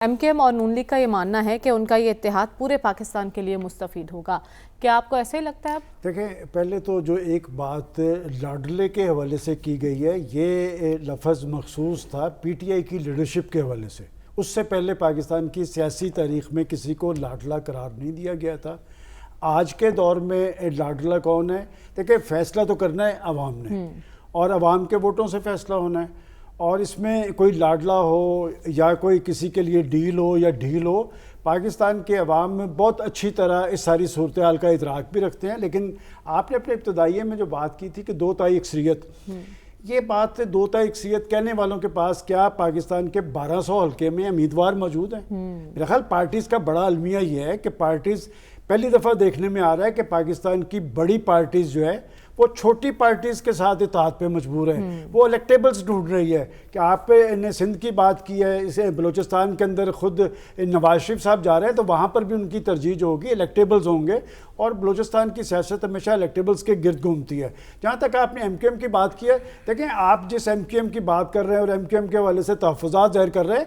M Q M اور نون league کا یہ ماننا ہے کہ ان کا یہ اتحاد پورے پاکستان کے لیے مستفید ہوگا. کیا آپ کو ایسا ہی لگتا ہے؟ دیکھیں، پہلے تو جو ایک بات لاڈلے کے حوالے سے کی گئی ہے، یہ لفظ مخصوص تھا پی ٹی آئی کی لیڈرشپ کے حوالے سے. اس سے پہلے پاکستان کی سیاسی تاریخ میں کسی کو لاڈلا قرار نہیں دیا گیا تھا. آج کے دور میں لاڈلا کون ہے؟ دیکھیں، فیصلہ تو کرنا ہے عوام نے، اور عوام کے ووٹوں سے فیصلہ ہونا ہے. اور اس میں کوئی لاڈلا ہو یا کوئی کسی کے لیے ڈیل ہو یا ڈھیل ہو، پاکستان کے عوام میں بہت اچھی طرح اس ساری صورتحال کا ادراک بھی رکھتے ہیں. لیکن آپ نے اپنے ابتدائیے میں جو بات کی تھی کہ دو تائی اکثریت، یہ بات دو تائی اکثریت کہنے والوں کے پاس کیا پاکستان کے 1200 حلقے میں امیدوار موجود ہیں؟ میرا خیال پارٹیز کا بڑا المیہ یہ ہے کہ پارٹیز پہلی دفعہ دیکھنے میں آ رہا ہے کہ پاکستان کی بڑی پارٹیز جو ہے وہ چھوٹی پارٹیز کے ساتھ اتحاد پہ مجبور ہے. وہ الیکٹیبلز ڈھونڈ رہی ہے کہ آپ نے سندھ کی بات کی ہے، اسے بلوچستان کے اندر خود نواز شریف صاحب جا رہے ہیں تو وہاں پر بھی ان کی ترجیح جو ہوگی الیکٹیبلز ہوں گے، اور بلوچستان کی سیاست ہمیشہ الیکٹیبلز کے گرد گھومتی ہے. جہاں تک آپ نے ایم کیو ایم کی بات کی ہے، دیکھیں آپ جس ایم کیو ایم کی بات کر رہے ہیں اور ایم کیو ایم کے حوالے سے تحفظات ظاہر کر رہے ہیں،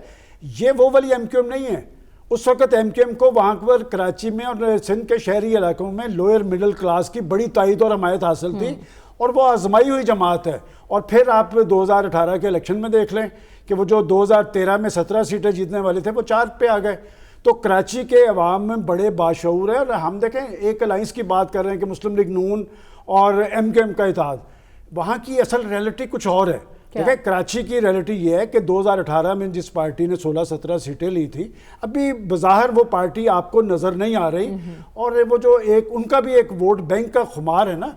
یہ وہ والی ایم کیو ایم نہیں ہے. اس وقت ایم کیو ایم کو وہاں پر کراچی میں اور سندھ کے شہری علاقوں میں لوئر مڈل کلاس کی بڑی تائید اور حمایت حاصل تھی، اور وہ آزمائی ہوئی جماعت ہے. اور پھر آپ 2018 کے الیکشن میں دیکھ لیں کہ وہ جو 2013 میں 17 سیٹیں جیتنے والے تھے وہ 4 پہ آ گئے. تو کراچی کے عوام میں بڑے باشعور ہیں. اور ہم دیکھیں ایک الائنس کی بات کر رہے ہیں کہ مسلم لیگ نون اور ایم کیو ایم کا اتحاد، وہاں کی اصل ریئلٹی کچھ اور ہے. دیکھیں کراچی کی ریئلٹی یہ ہے کہ 2018 میں جس پارٹی نے 16-17 سیٹیں لی تھی، ابھی بظاہر وہ پارٹی آپ کو نظر نہیں آ رہی. اور وہ جو ایک ان کا بھی ایک ووٹ بینک کا خمار ہے نا،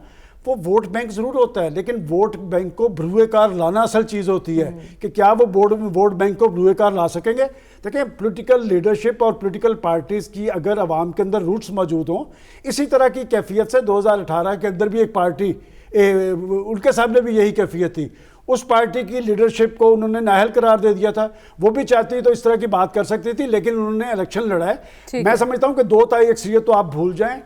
وہ ووٹ بینک ضرور ہوتا ہے لیکن ووٹ بینک کو بروئے کار لانا اصل چیز ہوتی ہے کہ کیا وہ ووٹ بینک کو بروئے کار لا سکیں گے. دیکھیں پولیٹیکل لیڈرشپ اور پولیٹیکل پارٹیز کی اگر عوام کے اندر روٹس موجود ہوں، اسی طرح کی کیفیت سے 2018 کے اندر بھی ایک پارٹی ان کے سامنے بھی یہی کیفیت تھی. اس پارٹی کی لیڈرشپ کو انہوں نے نااہل قرار دے دیا تھا. وہ بھی چاہتی تو اس طرح کی بات کر سکتی تھی لیکن انہوں نے الیکشن لڑا ہے. میں سمجھتا ہوں کہ دو تائی اکثریت تو آپ بھول جائیں.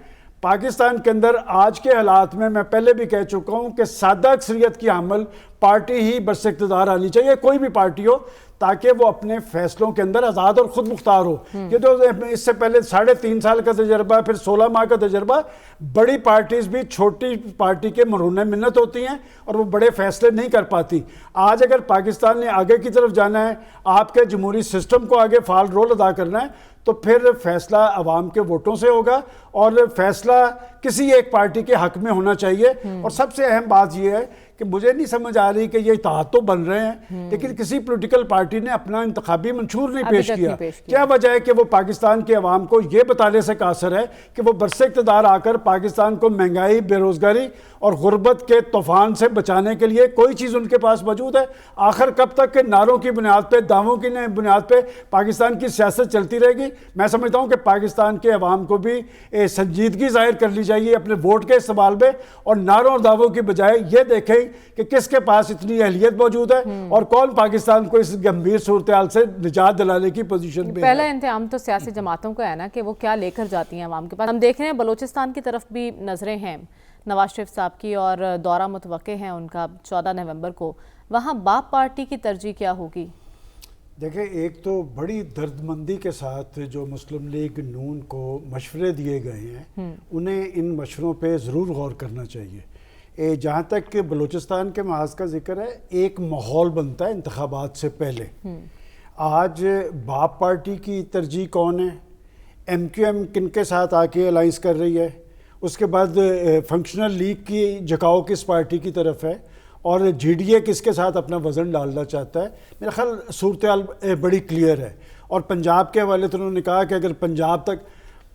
پاکستان کے اندر آج کے حالات میں پہلے بھی کہہ چکا ہوں کہ سادہ اکثریت کی حامل پارٹی ہی برس اقتدار آنی چاہیے، کوئی بھی پارٹی ہو، تاکہ وہ اپنے فیصلوں کے اندر آزاد اور خود مختار ہو. یہ جو اس سے پہلے 3.5 سال کا تجربہ، پھر 16 ماہ کا تجربہ، بڑی پارٹیز بھی چھوٹی پارٹی کے مرہون منت ہوتی ہیں اور وہ بڑے فیصلے نہیں کر پاتی. آج اگر پاکستان نے آگے کی طرف جانا ہے، آپ کے جمہوری سسٹم کو آگے فعال رول ادا کرنا ہے، تو پھر فیصلہ عوام کے ووٹوں سے ہوگا اور فیصلہ کسی ایک پارٹی کے حق میں ہونا چاہیے. اور سب سے اہم بات یہ ہے کہ مجھے نہیں سمجھ آ رہی کہ یہ اتحاد تو بن رہے ہیں لیکن کسی پولیٹیکل پارٹی نے اپنا انتخابی منشور نہیں پیش کیا. کیا وجہ ہے کہ وہ پاکستان کے عوام کو یہ بتانے سے قاصر ہے کہ وہ برس اقتدار آ کر پاکستان کو مہنگائی، بے روزگاری اور غربت کے طوفان سے بچانے کے لیے کوئی چیز ان کے پاس موجود ہے؟ آخر کب تک کہ نعروں کی بنیاد پہ، دعووں کی بنیاد پہ پاکستان کی سیاست چلتی رہے گی؟ میں سمجھتا ہوں کہ پاکستان کے عوام کو بھی سنجیدگی ظاہر کرنی چاہیے اپنے ووٹ کے استعمال میں، اور نعروں اور دعووں کی بجائے یہ دیکھیں کہ کس کے پاس اتنی اہلیت موجود ہے اور کون پاکستان کو اس گمبھیر صورتحال سے نجات دلانے کی پوزیشن میں ہے. پہلا انتظام تو سیاسی جماعتوں کا ہے نا کہ وہ کیا لے کر جاتی ہیں عوام کے پاس. ہم دیکھ رہے ہیں بلوچستان کی طرف بھی نظریں ہیں نواز شریف صاحب کی، اور دورہ متوقع ہے ان کا 14 نومبر کو. وہاں باپ پارٹی کی ترجیح کیا ہوگی؟ دیکھیں ایک تو بڑی درد مندی کے ساتھ جو مسلم لیگ نون کو مشورے دیے گئے ہیں، انہیں ان مشوروں پہ ضرور غور کرنا چاہیے. جہاں تک کہ بلوچستان کے محاذ کا ذکر ہے، ایک ماحول بنتا ہے انتخابات سے پہلے. آج باپ پارٹی کی ترجیح کون ہے؟ ایم کیو ایم کن کے ساتھ آ کے الائنس کر رہی ہے؟ اس کے بعد فنکشنل لیگ کی جھکاؤ کس پارٹی کی طرف ہے؟ اور جی ڈی اے کس کے ساتھ اپنا وزن ڈالنا چاہتا ہے؟ میرا خیال صورتحال بڑی کلیئر ہے. اور پنجاب کے حوالے تو انہوں نے کہا کہ اگر پنجاب تک،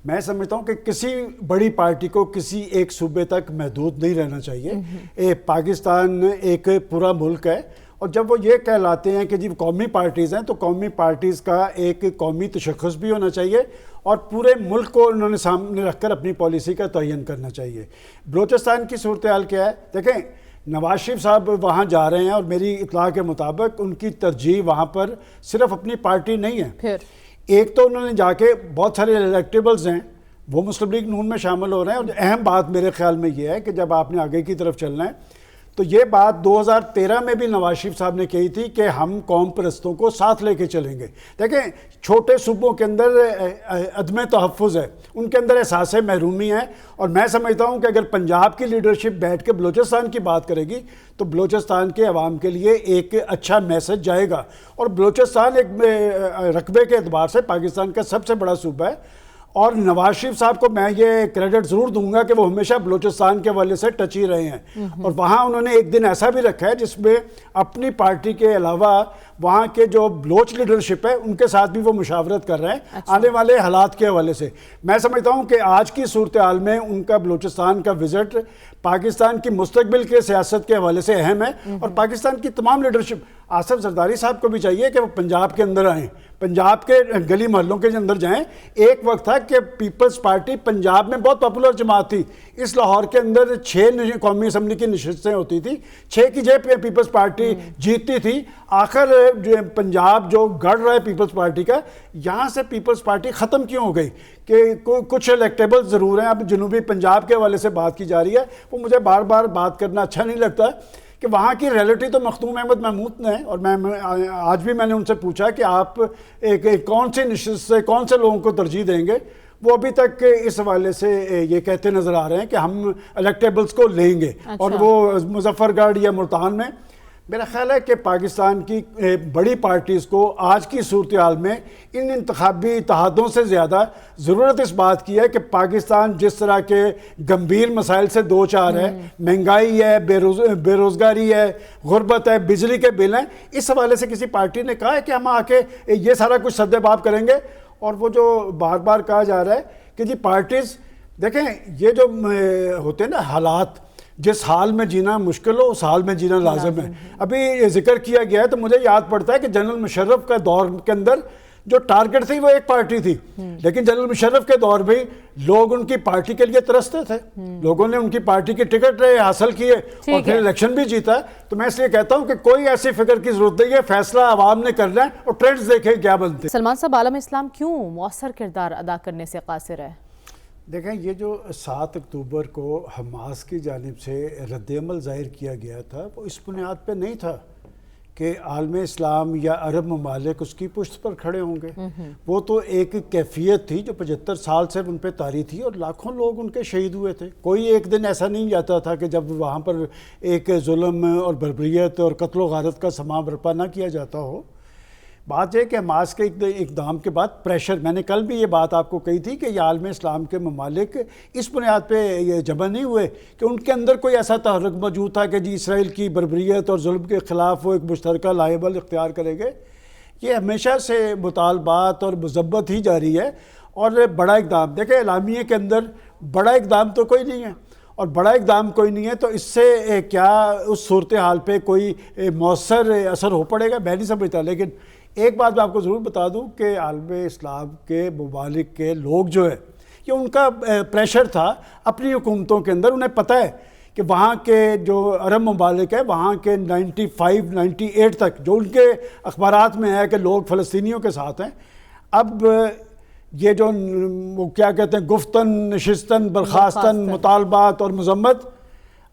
میں سمجھتا ہوں کہ کسی بڑی پارٹی کو کسی ایک صوبے تک محدود نہیں رہنا چاہیے. پاکستان ایک پورا ملک ہے، اور جب وہ یہ کہلاتے ہیں کہ جی قومی پارٹیز ہیں تو قومی پارٹیز کا ایک قومی تشخص بھی ہونا چاہیے اور پورے ملک کو انہوں نے سامنے رکھ کر اپنی پالیسی کا تعین کرنا چاہیے. بلوچستان کی صورتحال کیا ہے؟ دیکھیں نواز شریف صاحب وہاں جا رہے ہیں اور میری اطلاع کے مطابق ان کی ترجیح وہاں پر صرف اپنی پارٹی نہیں ہے. ایک تو انہوں نے جا کے بہت سارے الیکٹیبلز ہیں وہ مسلم لیگ نون میں شامل ہو رہے ہیں. اور اہم بات میرے خیال میں یہ ہے کہ جب آپ نے آگے کی طرف چلنا ہے تو یہ بات 2013 میں بھی نواز شریف صاحب نے کہی تھی کہ ہم قوم پرستوں کو ساتھ لے کے چلیں گے. دیکھیں چھوٹے صوبوں کے اندر عدم تحفظ ہے, ان کے اندر احساس محرومی ہے, اور میں سمجھتا ہوں کہ اگر پنجاب کی لیڈرشپ بیٹھ کے بلوچستان کی بات کرے گی تو بلوچستان کے عوام کے لیے ایک اچھا میسج جائے گا. اور بلوچستان ایک رقبے کے اعتبار سے پاکستان کا سب سے بڑا صوبہ ہے, اور نواز شریف صاحب کو میں یہ کریڈٹ ضرور دوں گا کہ وہ ہمیشہ بلوچستان کے حوالے سے ٹچ ہی رہے ہیں, اور وہاں انہوں نے ایک دن ایسا بھی رکھا ہے جس میں اپنی پارٹی کے علاوہ وہاں کے جو بلوچ لیڈرشپ ہے ان کے ساتھ بھی وہ مشاورت کر رہے ہیں آنے والے حالات کے حوالے سے. میں سمجھتا ہوں کہ آج کی صورتحال میں ان کا بلوچستان کا وزٹ پاکستان کی مستقبل کے سیاست کے حوالے سے اہم ہے, اور پاکستان کی تمام لیڈرشپ, آصف زرداری صاحب کو بھی چاہیے کہ وہ پنجاب کے اندر آئیں, پنجاب کے گلی محلوں کے اندر جائیں. ایک وقت تھا کہ پیپلز پارٹی پنجاب میں بہت پاپولر جماعت تھی. اس لاہور کے اندر 6 قومی اسمبلی کی نشستیں ہوتی تھی, 6 کی جگہ پیپلز پارٹی جیتتی تھی. آخر جو پنجاب جو گڑھ رہا ہے پیپلز پارٹی کا, یہاں سے پیپلز پارٹی ختم کیوں ہو گئی کہ کچھ الیکٹیبل ضرور ہیں. اب جنوبی پنجاب کے حوالے سے بات کی جا رہی ہے, وہ مجھے بار بار بات کرنا اچھا نہیں لگتا کہ وہاں کی ریئلٹی تو مختوم احمد محمود نے, اور میں آج بھی میں نے ان سے پوچھا کہ آپ کون سی نشست سے کون سے لوگوں کو ترجیح دیں گے, وہ ابھی تک اس حوالے سے یہ کہتے نظر آ رہے ہیں کہ ہم الیکٹیبلز کو لیں گے. اور وہ مظفر گڑھ یا ملتان میں, میرا خیال ہے کہ پاکستان کی بڑی پارٹیز کو آج کی صورتحال میں ان انتخابی اتحادوں سے زیادہ ضرورت اس بات کی ہے کہ پاکستان جس طرح کے گمبھیر مسائل سے دو چار ہے, مہنگائی ہے, بے روزگاری ہے, غربت ہے, بجلی کے بل ہیں, اس حوالے سے کسی پارٹی نے کہا ہے کہ ہم آ کے یہ سارا کچھ سد باب کریں گے. اور وہ جو بار بار کہا جا رہا ہے کہ جی پارٹیز, دیکھیں یہ جو ہوتے ہیں نا حالات, جس حال میں جینا مشکل ہو اس حال میں جینا لازم ہے. ابھی یہ ذکر کیا گیا ہے تو مجھے یاد پڑتا ہے کہ جنرل مشرف کا دور کے اندر جو ٹارگٹ تھی وہ ایک پارٹی تھی, لیکن جنرل مشرف کے دور میں لوگ ان کی پارٹی کے لیے ترستے تھے, لوگوں نے ان کی پارٹی کے ٹکٹ حاصل کیے اور پھر الیکشن بھی جیتا. تو میں اس لیے کہتا ہوں کہ کوئی ایسی فکر کی ضرورت نہیں ہے, فیصلہ عوام نے کرنا ہے اور ٹرینڈز دیکھیں کیا بنتے. سلمان صاحب, عالم اسلام کیوں مؤثر کردار ادا کرنے سے قاصر ہے؟ دیکھیں یہ جو 7 اکتوبر کو حماس کی جانب سے رد عمل ظاہر کیا گیا تھا وہ اس بنیاد پہ نہیں تھا کہ عالم اسلام یا عرب ممالک اس کی پشت پر کھڑے ہوں گے. وہ تو ایک کیفیت تھی جو 75 سال سے ان پہ طاری تھی, اور لاکھوں لوگ ان کے شہید ہوئے تھے. کوئی ایک دن ایسا نہیں جاتا تھا کہ جب وہاں پر ایک ظلم اور بربریت اور قتل و غارت کا سماں برپا نہ کیا جاتا ہو. بات یہ کہ حماس کے اقدام کے بعد پریشر, میں نے کل بھی یہ بات آپ کو کہی تھی کہ یہ عالم اسلام کے ممالک اس بنیاد پہ یہ جمع نہیں ہوئے کہ ان کے اندر کوئی ایسا تحرک موجود تھا کہ جی اسرائیل کی بربریت اور ظلم کے خلاف وہ ایک مشترکہ لائحہ اختیار کریں گے. یہ ہمیشہ سے مطالبات اور مذمت ہی جاری ہے. اور بڑا اقدام, دیکھیں اعلامیے کے اندر بڑا اقدام تو کوئی نہیں ہے, اور بڑا اقدام کوئی نہیں ہے تو اس سے کیا اس صورتحال پہ کوئی مؤثر اثر ہو پڑے گا, میں نہیں سمجھتا. لیکن ایک بات میں آپ کو ضرور بتا دوں کہ عالم اسلام کے ممالک کے لوگ جو ہے یہ ان کا پریشر تھا اپنی حکومتوں کے اندر. انہیں پتہ ہے کہ وہاں کے جو عرب ممالک ہے وہاں کے 95-98 تک جو ان کے اخبارات میں ہے کہ لوگ فلسطینیوں کے ساتھ ہیں. اب یہ جو وہ کیا کہتے ہیں گفتن نشستن برخاستن مطالبات اور مذمت,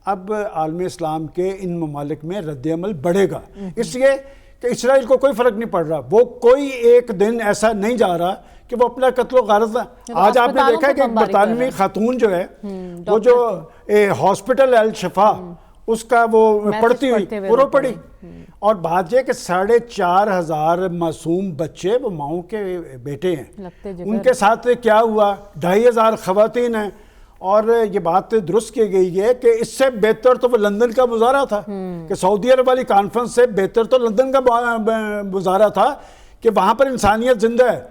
اب عالم اسلام کے ان ممالک میں رد عمل بڑھے گا. اس لیے کہ اسرائیل کو کوئی فرق نہیں پڑ رہا, وہ کوئی ایک دن ایسا نہیں جا رہا کہ وہ اپنا قتل و غارت. آج آپ نے دیکھا کہ برطانوی خاتون جو ہے وہ جو ہاسپٹل الشفا اس کا وہ پڑھتی ہوئی وہ رو پڑی. اور بات یہ کہ 4,500 معصوم بچے وہ ماؤں کے بیٹے ہیں, ان کے ساتھ کیا ہوا, 2,500 خواتین ہیں. اور یہ بات درست کی گئی ہے کہ اس سے بہتر تو وہ لندن کا مظاہرہ تھا, کہ سعودی عرب والی کانفرنس سے بہتر تو لندن کا مظاہرہ تھا کہ وہاں پر انسانیت زندہ ہے.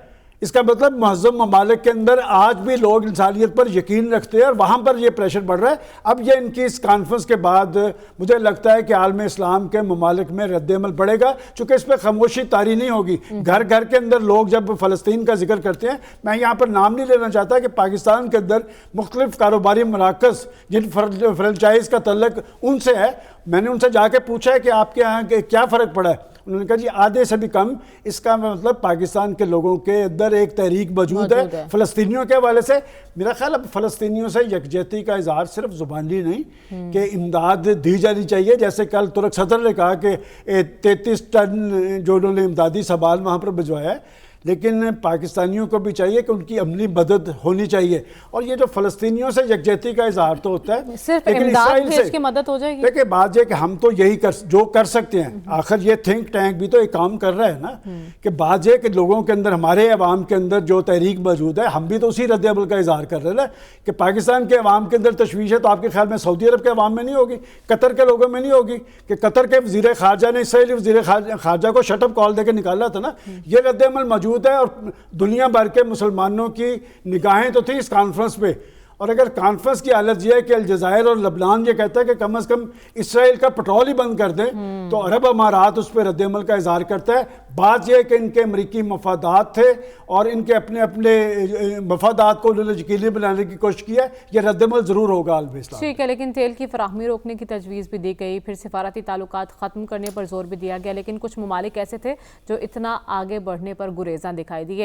اس کا مطلب مہذب ممالک کے اندر آج بھی لوگ انسانیت پر یقین رکھتے ہیں, اور وہاں پر یہ پریشر بڑھ رہا ہے. اب یہ ان کی اس کانفرنس کے بعد مجھے لگتا ہے کہ عالم اسلام کے ممالک میں رد عمل بڑھے گا, چونکہ اس پہ خاموشی طاری نہیں ہوگی. گھر گھر کے اندر لوگ جب فلسطین کا ذکر کرتے ہیں, میں یہاں پر نام نہیں لینا چاہتا کہ پاکستان کے اندر مختلف کاروباری مراکز جن فرنچائز کا تعلق ان سے ہے, میں نے ان سے جا کے پوچھا ہے کہ آپ کے یہاں کیا فرق پڑا ہے. انہوں نے کہا جی آدھے سے بھی کم، اس کا مطلب پاکستان کے لوگوں کے اندر ایک تحریک موجود ہے فلسطینیوں کے حوالے سے۔ میرا خیال اب فلسطینیوں سے یکجہتی کا اظہار صرف زبانی نہیں کہ امداد دی جانی چاہیے، جیسے کل ترک صدر نے کہا کہ 33 ٹن جو انہوں نے امدادی سامان وہاں پر بھجوایا ہے، لیکن پاکستانیوں کو بھی چاہیے کہ ان کی عملی مدد ہونی چاہیے۔ اور یہ جو فلسطینیوں سے یکجہتی کا اظہار تو ہوتا ہے، صرف لیکن امداد اسرائیل بھیج کے مدد ہو جائے گی؟ دیکھیں بات یہ کہ ہم تو یہی جو کر سکتے ہیں، آخر یہ تھنک ٹینک بھی تو ایک کام کر رہا ہے نا، کہ بات یہ کہ لوگوں کے اندر، ہمارے عوام کے اندر جو تحریک موجود ہے، ہم بھی تو اسی رد عمل کا اظہار کر رہے ہیں کہ پاکستان کے عوام کے اندر تشویش ہے، تو آپ کے خیال میں سعودی عرب کے عوام میں نہیں ہوگی، قطر کے لوگوں میں نہیں ہوگی؟ کہ قطر کے وزیر خارجہ نے اسرائیلی وزیر خارجہ کو شٹ اپ کال دے کے نکالا تھا نا، یہ رد عمل موجود ہے۔ اور دنیا بھر کے مسلمانوں کی نگاہیں تو تھی اس کانفرنس پہ، اور اگر کانفرنس کی حالت یہ ہے کہ الجزائر اور لبنان یہ کہتا ہے کہ کم از کم اسرائیل کا پٹرول ہی بند کر دیں، تو عرب امارات اس پہ رد عمل کا اظہار کرتا ہے۔ بات یہ ہے کہ ان کے امریکی مفادات تھے اور ان کے اپنے اپنے مفادات کو انہوں نے یقینی بنانے کی کوشش کی ہے، یہ رد عمل ضرور ہوگا عالم اسلام۔ ٹھیک ہے، لیکن تیل کی فراہمی روکنے کی تجویز بھی دی گئی، پھر سفارتی تعلقات ختم کرنے پر زور بھی دیا گیا، لیکن کچھ ممالک ایسے تھے جو اتنا آگے بڑھنے پر گریزاں دکھائی دی۔